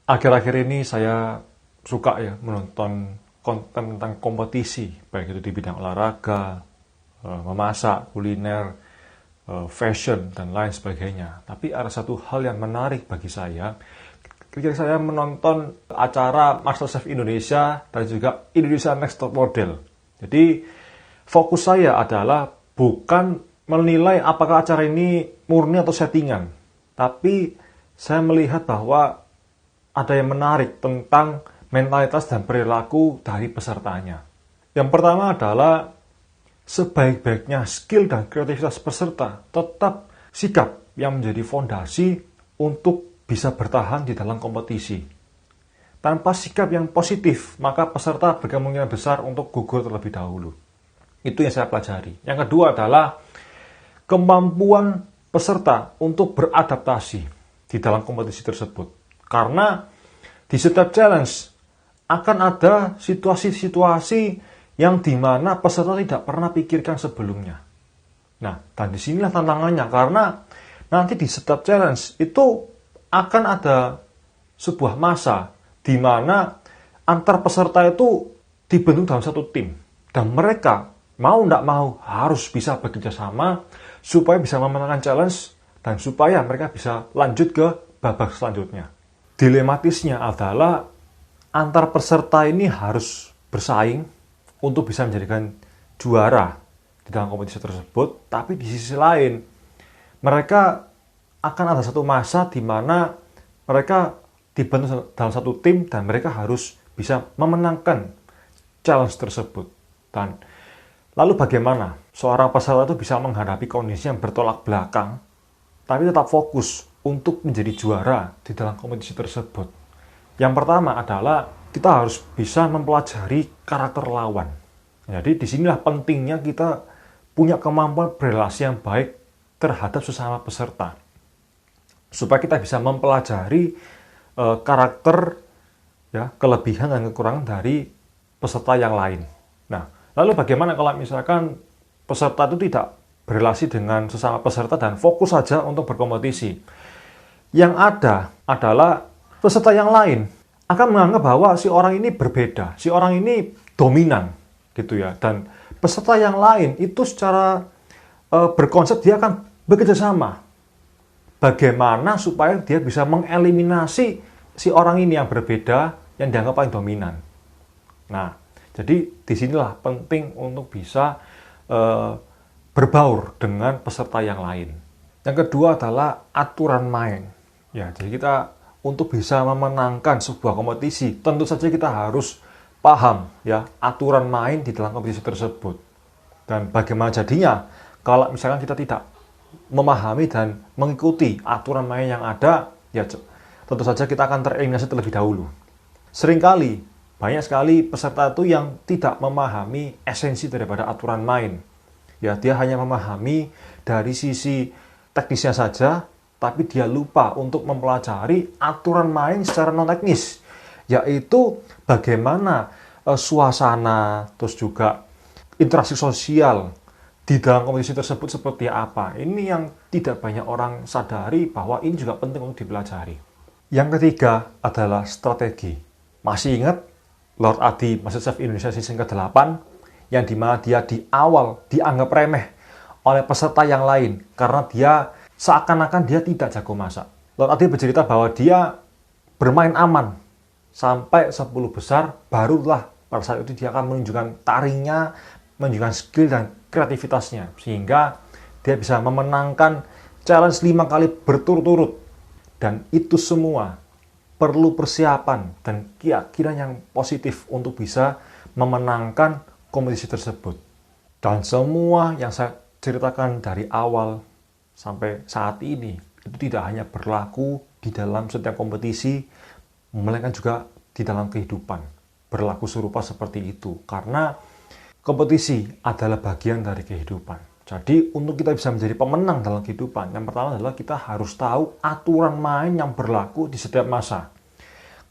Akhir-akhir ini saya suka ya menonton konten tentang kompetisi, baik itu di bidang olahraga, memasak, kuliner, fashion, dan lain sebagainya. Tapi ada satu hal yang menarik bagi saya, ketika saya menonton acara MasterChef Indonesia dan juga Indonesia Next Top Model. Jadi fokus saya adalah bukan menilai apakah acara ini murni atau settingan, tapi saya melihat bahwa ada yang menarik tentang mentalitas dan perilaku dari pesertanya. Yang pertama adalah sebaik-baiknya skill dan kreativitas peserta, tetap sikap yang menjadi fondasi untuk bisa bertahan di dalam kompetisi. Tanpa sikap yang positif, maka peserta berkemungkinan besar untuk gugur terlebih dahulu. Itu yang saya pelajari. Yang kedua adalah kemampuan peserta untuk beradaptasi di dalam kompetisi tersebut. Karena di setiap challenge akan ada situasi-situasi yang dimana peserta tidak pernah pikirkan sebelumnya. Nah, dan disinilah tantangannya, karena nanti di setiap challenge itu akan ada sebuah masa di mana antar peserta itu dibentuk dalam satu tim. Dan mereka mau tidak mau harus bisa bekerja sama supaya bisa memenangkan challenge dan supaya mereka bisa lanjut ke babak selanjutnya. Dilematisnya adalah antar peserta ini harus bersaing untuk bisa menjadikan juara di dalam kompetisi tersebut, tapi di sisi lain mereka akan ada satu masa di mana mereka dibentuk dalam satu tim dan mereka harus bisa memenangkan challenge tersebut. Dan lalu bagaimana seorang peserta itu bisa menghadapi kondisi yang bertolak belakang tapi tetap fokus untuk menjadi juara di dalam kompetisi tersebut? Yang pertama adalah kita harus bisa mempelajari karakter lawan. Jadi disinilah pentingnya kita punya kemampuan berrelasi yang baik terhadap sesama peserta, supaya kita bisa mempelajari karakter, ya, kelebihan dan kekurangan dari peserta yang lain. Nah, lalu bagaimana kalau misalkan peserta itu tidak berrelasi dengan sesama peserta dan fokus saja untuk berkompetisi? Yang ada adalah peserta yang lain akan menganggap bahwa si orang ini berbeda, si orang ini dominan, gitu ya. Dan peserta yang lain itu secara berkonsep dia akan bekerja sama. Bagaimana supaya dia bisa mengeliminasi si orang ini yang berbeda, yang dianggap paling dominan. Nah, jadi disinilah penting untuk bisa berbaur dengan peserta yang lain. Yang kedua adalah aturan main. Ya, jadi kita untuk bisa memenangkan sebuah kompetisi, tentu saja kita harus paham ya aturan main di dalam kompetisi tersebut. Dan bagaimana jadinya kalau misalkan kita tidak memahami dan mengikuti aturan main yang ada, ya tentu saja kita akan tereliminasi terlebih dahulu. Seringkali, banyak sekali peserta itu yang tidak memahami esensi daripada aturan main. Ya, dia hanya memahami dari sisi teknisnya saja, tapi dia lupa untuk mempelajari aturan main secara non-teknis, yaitu bagaimana suasana, terus juga interaksi sosial di dalam kompetisi tersebut seperti apa. Ini yang tidak banyak orang sadari bahwa ini juga penting untuk dipelajari. Yang ketiga adalah strategi. Masih ingat Lord Adi MasterChef Indonesia season ke-8 yang dimana dia di awal dianggap remeh oleh peserta yang lain karena dia seakan-akan dia tidak jago masak. Lord Adi bercerita bahwa dia bermain aman sampai 10 besar, barulah pada saat itu dia akan menunjukkan taringnya, menunjukkan skill dan kreativitasnya, sehingga dia bisa memenangkan challenge 5 kali berturut-turut. Dan itu semua perlu persiapan dan keyakinan yang positif untuk bisa memenangkan kompetisi tersebut. Dan semua yang saya ceritakan dari awal sampai saat ini itu tidak hanya berlaku di dalam setiap kompetisi, melainkan juga di dalam kehidupan. Berlaku serupa seperti itu, karena kompetisi adalah bagian dari kehidupan. Jadi untuk kita bisa menjadi pemenang dalam kehidupan, yang pertama adalah kita harus tahu aturan main yang berlaku di setiap masa.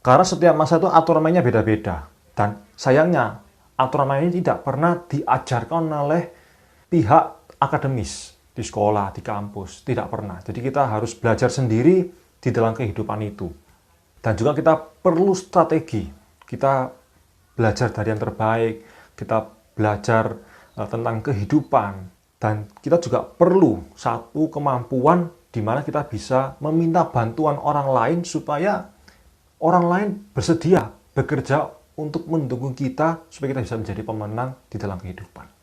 Karena setiap masa itu aturan mainnya beda-beda. Dan sayangnya aturan main ini tidak pernah diajarkan oleh pihak akademis di sekolah, di kampus, tidak pernah. Jadi kita harus belajar sendiri di dalam kehidupan itu. Dan juga kita perlu strategi. Kita belajar dari yang terbaik, kita belajar tentang kehidupan, dan kita juga perlu satu kemampuan di mana kita bisa meminta bantuan orang lain supaya orang lain bersedia bekerja untuk mendukung kita supaya kita bisa menjadi pemenang di dalam kehidupan.